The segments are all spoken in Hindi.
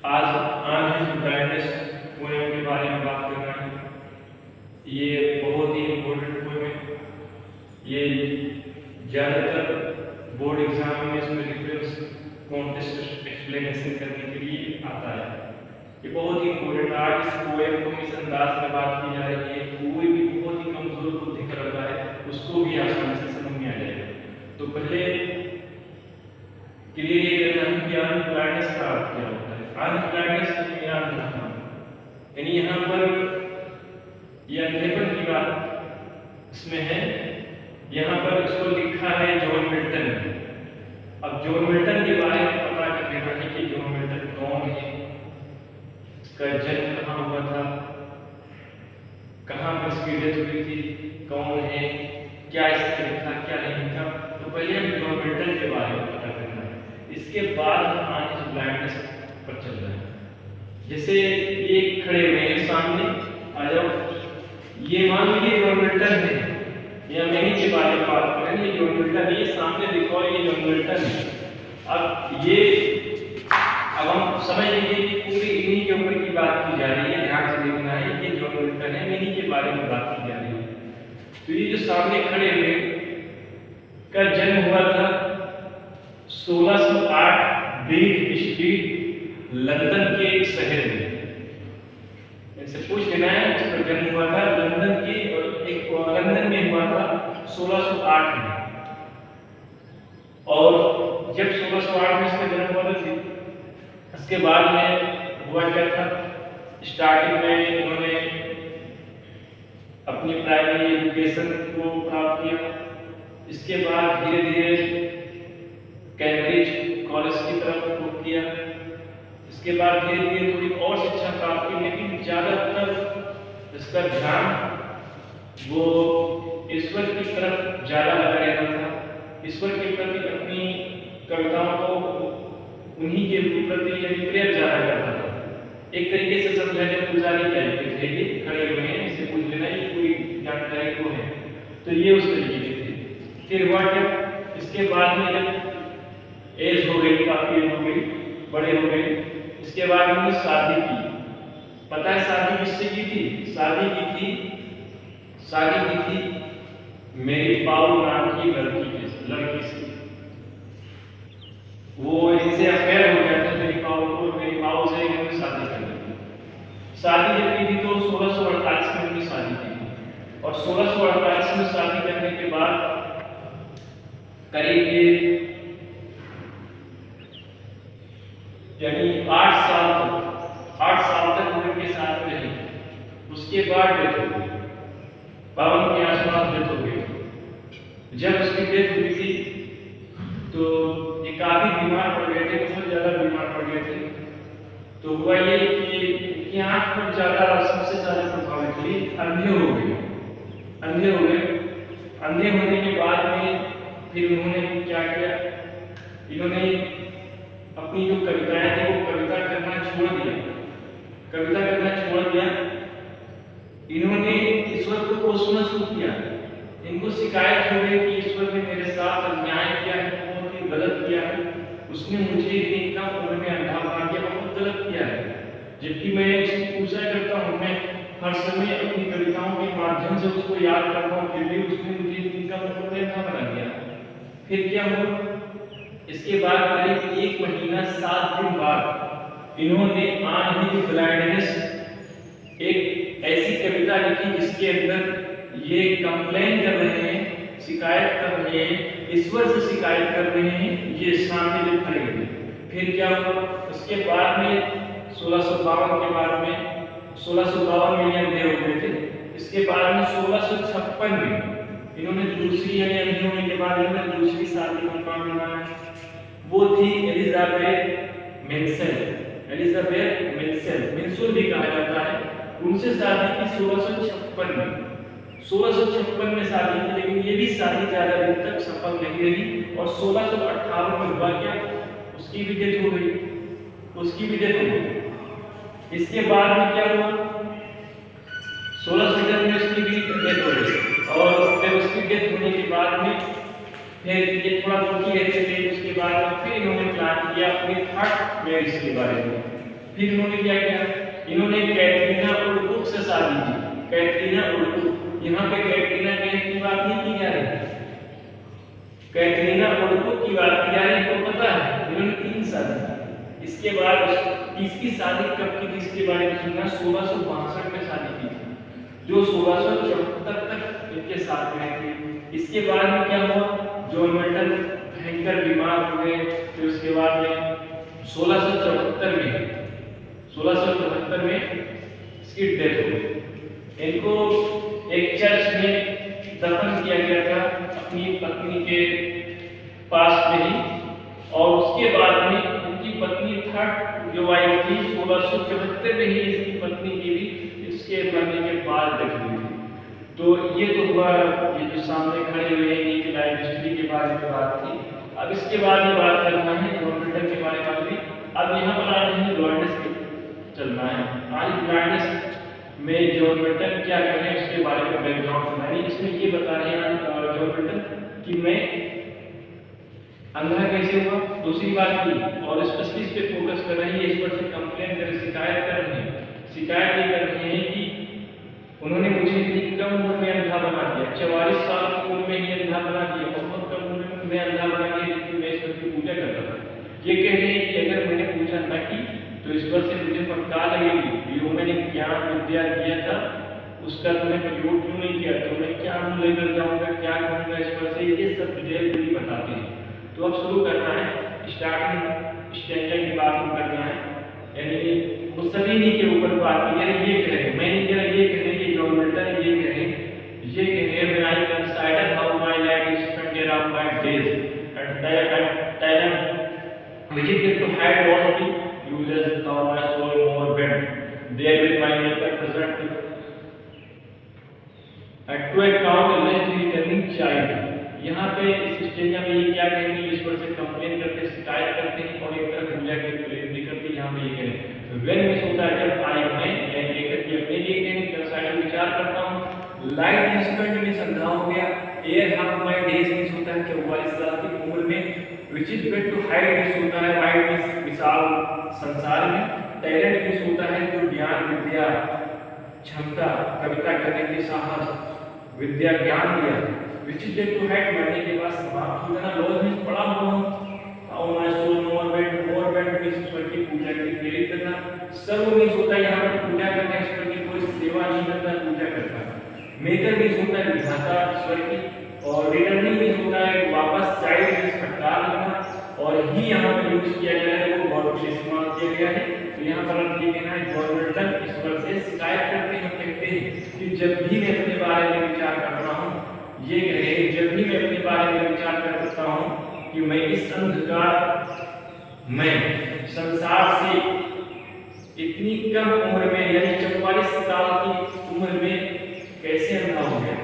आज आन हिज ब्राइटनेस पोएम के बारे में बात कर रहे हैं। ये बहुत ही इम्पोर्टेंट पोएम है। ये ज़्यादातर बोर्ड एग्जाम में इसमें रेफरेंस कॉन्टेस्ट एक्सप्लेनेशन करने के लिए आता है। ये बहुत ही इम्पोर्टेंट है। आज इस पोएम को इस अंदाज में बात की जा रही है, कोई भी बहुत ही कमजोर बुद्धि का लगा है उसको भी आसानी से समझ में आ जाएगा। तो पहले क्लियर ये करना है कि अनप्लाइडनेस का अर्थ क्या होता है। अनप्लाइडनेस मेरा अर्थ है, यानी यहाँ पर यह अंधेपन की बात इसमें है। यहाँ पर इसको लिखा है जॉन मिल्टन ने। अब जॉन मिल्टन के बारे में पता कर लेना है कि जॉन मिल्टन कौन है, इसका जन्म कहाँ हुआ था, कहाँ पर इसकी डेथ हुई थी, कौन है, क्या इसने लिखा क्या नहीं लिखा। तो पहले हम जॉन मिल्टन के बारे में पता करना है, इसके बाद हम आज इस ब्लाइंडनेस पर चल रहे हैं। जैसे ये खड़े हुए हैं सामने, आ जाओ, ये मान लीजिए जॉन मिल्टन है, या मैं ही के बारे में बात करें, ये जॉन मिल्टन, ये सामने दिखाओ, ये जॉन मिल्टन है। अब ये अब हम समझ लीजिए कि पूरी इन्हीं के ऊपर की बात की जा रही है, ध्यान से देखना है, ये जॉन मिल्टन है, इन्हीं के बारे में बात की जा रही है। तो ये जो सामने खड़े हुए का जन्म हुआ था 1608 बीट स्ट्रीट लंदन के एक शहर में। इनसे पूछ लेना है इसका जन्म हुआ था लंदन के, और एक लंदन में हुआ था 1608 में। और जब 1608 में इसका जन्म हुआ था, इसके बाद में हुआ क्या था, स्टार्टिंग में इन्होंने अपनी प्राइमरी एजुकेशन को प्राप्त किया। इसके बाद धीरे धीरे कैम्ब्रिज कॉलेज की तरफ रुख किया। इसके बाद धीरे धीरे थोड़ी और शिक्षा प्राप्त की, लेकिन ज़्यादातर इसका ध्यान वो ईश्वर की तरफ ज़्यादा लगा रहता था। ईश्वर के प्रति अपनी कविताओं को उन्हीं के प्रति यानी प्रेम ज़्यादा करता था। एक तरीके से समझा जाए पुजारी टाइप के थे, ये खड़े हुए हैं, इसे पूछ लेना ये पूरी जानकारी को है। तो ये उस तरीके के थे। फिर हुआ क्या, इसके बाद में जब एज हो गई, काफी एज हो गई, बड़े हो गए, इसके बाद उन्होंने शादी की। पता है शादी किससे की थी? शादी की थी मेरी पाउल नाम की लड़की से। वो इनसे अफेयर हो गया था मेरी पाउल से इन्होंने शादी कर ली। शादी जब की थी तो 1648 में उनकी शादी की, और 1648 में शादी करने के बाद करीब यानी 8 साल तक वो उनके साथ में रही। उसके बाद डेथ हो गई, 52 के आसपास डेथ हो गई। जब उसकी डेथ हुई थी तो ये काफी बीमार पड़ गए थे, बहुत ज्यादा बीमार पड़ गए थे। तो हुआ ये कि इनकी आंख पर ज्यादा सबसे ज्यादा प्रभावित हुई, अंधे हो गए। अंधे होने के बाद में फिर उन्होंने क्या किया, इन्होंने अपनी जो कविताएं थी वो कविता करना छोड़ दिया। इन्होंने ईश्वर को कोसना शुरू किया। इनको शिकायत हो गई कि ईश्वर ने मेरे साथ अन्याय किया है, बहुत ही गलत किया है, उसने मुझे इतनी कम उम्र में अंधा बना दिया, बहुत गलत किया है। जबकि मैं इसकी पूजा करता हूँ, मैं हर समय अपनी कविताओं के माध्यम से उसको याद करता हूँ, फिर भी उसने मुझे इतनी कम उम्र में अंधा बना दिया। फिर क्या हुआ, इसके बाद करीब 1 महीना 7 दिन बाद इन्होंने ऑन हिज ब्लाइंडनेस एक ऐसी कविता लिखी जिसके अंदर ये कंप्लेन कर रहे हैं, शिकायत कर रहे हैं, ईश्वर से शिकायत कर रहे हैं, ये सामने जो खड़े हुए। फिर क्या हुआ, उसके बाद में 1652 के बाद में 1652 में ये अंधे हो गए थे। इसके बाद में 1656 में इन्होंने दूसरी यानी अंधे होने के बाद इन्होंने दूसरी शादी का मकान बनाया। वो थी एलिजाबेथ मिन्सुल भी कहा जाता है। उनसे शादी की 1656 में शादी की, लेकिन ये भी शादी ज्यादा दिन तक सफल नहीं रही। और 1658 में हुआ क्या, उसकी भी डेथ हो गई। इसके बाद में क्या हुआ, 1600 में उसकी भी डेथ हो गई। और फिर उसकी डेथ होने के बाद में फिर ये थोड़ा दुखी रहते थे। उसके बाद फिर इन्होंने प्लान किया अपनी थर्ड मैरिज के बारे में। फिर इन्होंने क्या किया, इन्होंने कैटरीना उर्कुक से शादी की। कैटरीना उर्कुक, यहाँ पे कैटरीना कैफ की बात नहीं की जा रही, कैटरीना उर्कुक की बात की जा रही है। तो पता है इन्होंने 3 शादी की। इसके बाद तीसरी शादी कब की थी इसके बारे में सुनना, 1662 में शादी की थी, जो 1674 तक इनके साथ में थे। इसके बाद में क्या हुआ, जॉन मिल्टन भयंकर बीमार हुए। फिर उसके बाद में 1674 में इसकी डेथ हो गई। इनको एक चर्च में दफन किया गया था अपनी पत्नी के पास में ही, और उसके बाद में इनकी पत्नी थर्ड जो वाइफ थी 1674 में ही इसकी पत्नी की भी इसके मरने के बाद डेथ हुई थी। तो ये तो हुआ, ये जो सामने खड़े हुए हैं इनकी लाइफ हिस्ट्री के बारे में बात थी। अब इसके बाद में बात करना है जॉन मिल्टन के बारे में भी। अब यहाँ पर आ रहे हैं लॉयडिस के चलना है। आज लॉयडिस में जॉन मिल्टन क्या करें उसके बारे में बैकग्राउंड सुनाई। इसमें ये बता रहे हैं जॉन मिल्टन कि मैं अंधा कैसे हुआ, दूसरी बात की, और स्पेशली इस पे फोकस कर रहे हैं, इस पर से कंप्लेन कर शिकायत कर रहे हैं। शिकायत ये कर रहे हैं कि उन्होंने मुझे इतनी कम उम्र में अंधा बना दिया, 44 साल की उम्र में ही अंधा बना दिया, बहुत कम उम्र में अंधा बना दिया, लेकिन मैं ईश्वर की पूजा कर रहा था। ये कह रहे हैं कि अगर मैंने पूजा न की तो ईश्वर से मुझे फटकार लगेगी, जो मैंने ज्ञान विद्या दिया था उसका तुम्हें प्रयोग क्यों नहीं किया, तो मैं क्या मुँह लेकर जाऊंगा, क्या कहूँगा ईश्वर से, ये सब डिटेल भी बताते हैं। तो अब शुरू करना है, स्टार्टिंग स्टैंडर्ड की बात हम करना है, यानी मुसलिनी के ऊपर बात की। यानी ये कह रहे हैं, मैं नहीं कह रहा, ये कह रहे हैं, जॉन मिल्टन ये कह रहे हैं, when I consider how my life is spent around my days and talent which is to hide all the uses now my soul more bent there with my maker present at to account lest returning child। यहाँ पे इस स्टेज में ये क्या कहेंगे, ईश्वर से कंप्लेन करते, शिकायत करते हैं, और एक तरफ पूजा की प्रेम भी करते हैं। यहाँ पे ये कहें वेन मिस होता है जब आई मैं लेकर के अपने लिए कहें कंसाइड विचार करता हूँ, लाइट इंस्टेंट में संधा हो गया, एयर हाफ माय डेज मिस होता है 44 साल की उम्र में, विच इज बेट टू हाइड मिस होता है, वाइड मिस विशाल संसार में, टैलेंट मिस होता है जो ज्ञान विद्या क्षमता कविता करने की साहस विद्या ज्ञान दिया, which is dead to hide मरने के बाद समाप्त हो जाना। लॉज में पड़ा हुआ हूँ और मैं सोल मोर बेट में ईश्वर की पूजा के लिए प्रेरित करना। सर्व मिस होता है यहाँ पर पूजा करना, ईश्वर की कोई सेवा नहीं करता, पूजा करता। मेकर मिस होता है विधाता ईश्वर की, और रिटर्निंग मिस होता है वापस चाइल्ड मिस फटकार लगना, और ही यहाँ पर यूज किया गया है वो गॉड के इस्तेमाल किया गया है। तो यहाँ पर हम ये कहना है जॉन मिल्टन ईश्वर से शिकायत करते हैं, कहते हैं कि जब भी मैं अपने बारे में विचार कर रहा हूँ, ये कहे जब भी मैं अपने बारे में विचार करता हूँ कि मैं इस अंधकार में संसार से इतनी कम उम्र में यानी 44 साल की उम्र में कैसे अंधा हो गया,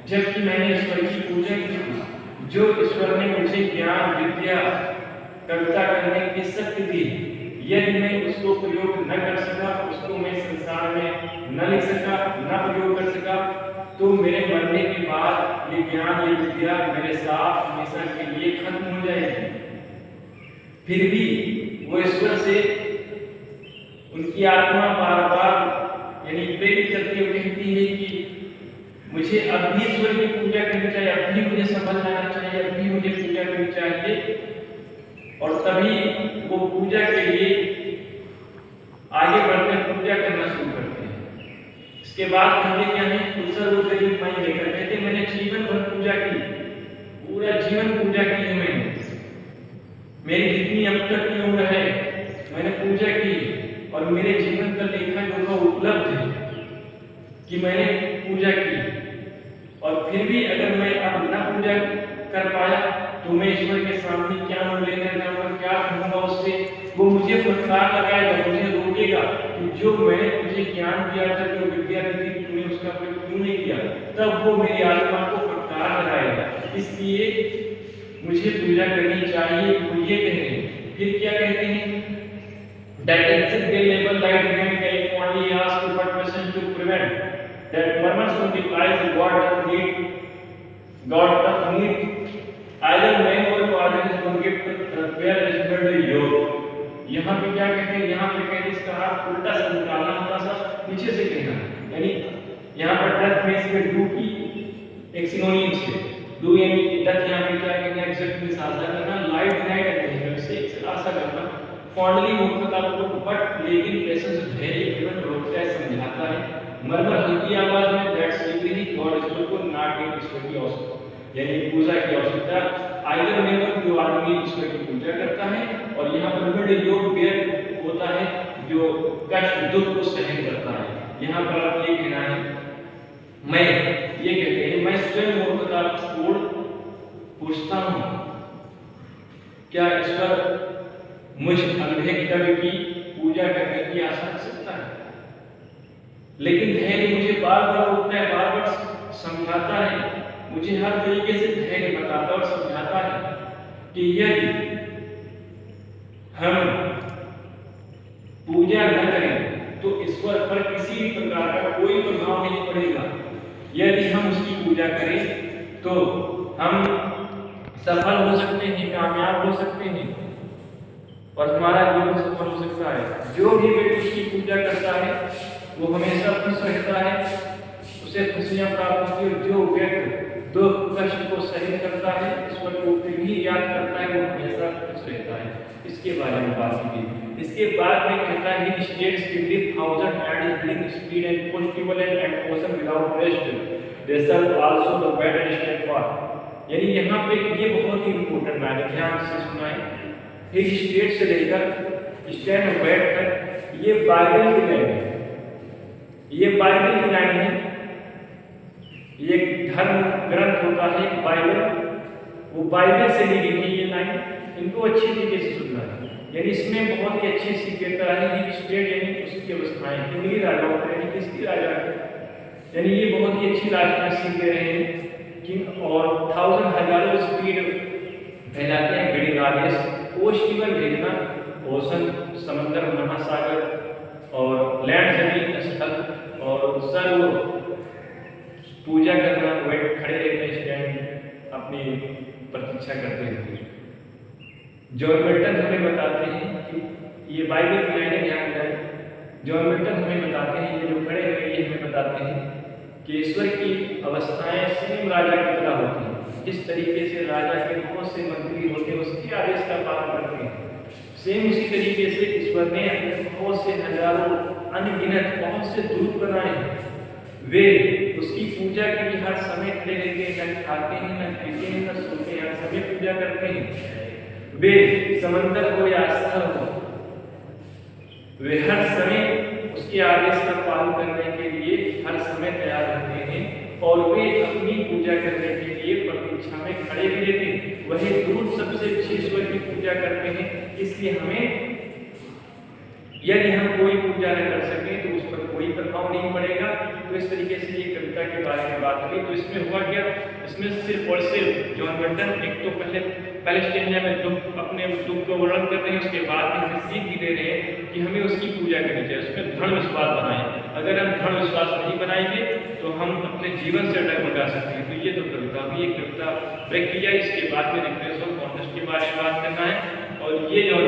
जबकि मैंने ईश्वर की पूजा की, जो ईश्वर ने मुझे ज्ञान विद्या कविता करने की शक्ति दी, यदि मैं उसको प्रयोग न कर सका, उसको मैं संसार में न लिख सका, न प्रयोग कर सका, तो मेरे मरने के बाद ये ज्ञान ये विद्या मेरे साथ हमेशा के लिए खत्म हो जाएगी। फिर भी वो ईश्वर से उनकी आत्मा बार बार यानी प्रेरित करती हुई कहती है कि मुझे अब भी ईश्वर की पूजा करनी चाहिए, अब भी मुझे समझ आना चाहिए, अब भी मुझे पूजा करनी चाहिए, और तभी वो पूजा के लिए आगे बढ़कर पूजा करना शुरू करते हैं। इसके बाद कहते क्या है, दूसरा रूप से मैं लेकर कहते मैंने जीवन भर पूजा की, पूरा जीवन पूजा की है मैंने, मेरी जितनी अब तक की उम्र है मैंने पूजा की, और मेरे जीवन का लेखा जोखा उपलब्ध है कि मैंने पूजा की, और फिर भी अगर मैं अब न पूजा कर पाया तो मैं ईश्वर के सामने क्या मुँह लेकर जाऊंगा, क्या कहूँगा उससे, वो मुझे फटकार लगाएगा, मुझे रोकेगा कि जो मैंने तुझे ज्ञान दिया था, जो विद्या दी थी, तूने उसका प्रयोग क्यों नहीं किया, तब वो मेरी आत्मा को फटकार लगाएगा, इसलिए मुझे पूजा करनी चाहिए। वो ये कह रहे हैं। फिर क्या कहते हैं, that exact level light remain if only ask to what person to prevent that murmurs from the eyes of God does need either man or father is one gift where is the yoke। यहाँ पे क्या कहते हैं, यहाँ पे कहते हैं इसका हाथ उल्टा से निकालना, थोड़ा सा नीचे से कहना, यानी यहाँ पर डेथ में इसमें डू की एक सिनोनिम्स है। डू यानी डेथ, यहाँ पे क्या कहना है, एग्जैक्टली साझा करना, लाइट नाइट एंड से आशा करना, फॉन्डली मुखताब को बट लेकिन पेशेंस धैर्य एवं रोकता है, समझाता है, मरमर हल्की आवाज में दैट स्लीपी गॉड ईश्वर को नाट इन ईश्वर की आवश्यकता, यानी पूजा की आवश्यकता, आइदर नेवर जो आदमी ईश्वर की पूजा करता है, और यहाँ पर मिड योग बेयर होता है जो कष्ट दुख को सहन करता है। यहाँ पर आप ये कहना है, मैं ये कहते हैं मैं स्वयं मूर्खता छोड़ पूछता हूँ, क्या ईश्वर मुझ अंधे कवि की पूजा करने की आशा कर सकता है? लेकिन धैर्य मुझे बार बार रोकता है, बार बार समझाता है, मुझे हर तरीके से धैर्य बताता और समझाता है कि यदि हम पूजा न करें तो ईश्वर पर किसी भी प्रकार का कोई प्रभाव नहीं पड़ेगा। यदि हम उसकी पूजा करें तो हम सफल हो सकते हैं, कामयाब हो सकते हैं और हमारा जीवन सफल हो सकता है। जो भी व्यक्ति उसकी पूजा करता है वो हमेशा खुश रहता है, उसे खुशियां प्राप्त होती है। जो व्यक्ति दुख कष्ट को सहन करता है, ईश्वर को फिर भी याद करता है, वो हमेशा खुश रहता है। इसके बारे में बात की। इसके बाद में कहता है states degree 1000 and blink speed and possible and motion without rest they shall also the bad state for, यानी यहाँ पे ये बहुत ही इंपॉर्टेंट है, ध्यान से सुनना है। एक स्टेट से लेकर स्टैंड और बैड तक ये बाइबल की लाइन है, ये बाइबल की लाइन है, ये धर्म ग्रंथ होता है बाइबल, वो बाइबल से ली गई है ये लाइन, इनको अच्छी तरीके से सुनना है। यानी इसमें बहुत ही अच्छी सीखता है कि स्टेट यानी उसकी अवस्थाएं किंगली राजा होते हैं, यानी किसकी राजा, यानी ये बहुत ही अच्छी राजनीति सीख दे रहे हैं कि और 1000 हजारों स्पीड फैलाते हैं बड़ी आदेश, पोस्टिबल भेजना, ओशन समंदर महासागर और लैंड जमीन स्थल और सर्व पूजा करना, वेट खड़े रहते स्टैंड अपनी प्रतीक्षा करते हुए। जॉन मिल्टन हमें बताते हैं कि ये बाइबल की लाइनें ध्यान रखें। जॉन मिल्टन हमें बताते हैं, ये जो खड़े हुए ये हमें बताते हैं कि ईश्वर की अवस्थाएं सेम राजा की तरह होती हैं। जिस तरीके से राजा के बहुत से मंत्री होते हैं उसके आदेश का पालन करते हैं, सेम उसी तरीके से ईश्वर ने बहुत से हजारों अनगिनत बहुत से दूत बनाए हैं। वे उसकी पूजा के लिए हर समय खड़े रहते हैं, न खाते हैं, न पीते हैं, न सोते हैं, हर समय पूजा करते हैं। वे समंदर हो या स्थल हो, वे हर समय उसके आदेश का पालन करने के लिए हर समय तैयार रहते हैं और वे अपनी पूजा करने के लिए प्रतीक्षा में खड़े भी रहते हैं। वही दूत सबसे अच्छी ईश्वर की पूजा करते हैं। इसलिए हमें यदि हम कोई पूजा न कर सकें तो उस पर कोई प्रभाव नहीं पड़ेगा। तो इस तरीके से ये कविता के बारे में बात करी। तो इसमें हुआ क्या, इसमें सिर्फ और सिर्फ जॉन मिल्टन एक तो पहले स्टेज में दुख अपने दुख को वर्णन कर रहे हैं, उसके बाद में हमें सीख भी दे रहे हैं कि हमें उसकी पूजा करनी चाहिए, उसमें दृढ़ विश्वास बनाएं। अगर हम दृढ़ विश्वास नहीं बनाएंगे तो हम अपने जीवन से डगमगा सकते हैं। तो ये तो कविता हुई, एक कविता ब्रेक किया। इसके बाद में रिफ्रेश ऑफ कॉन्टेस्ट के बारे में बात करना है और ये जो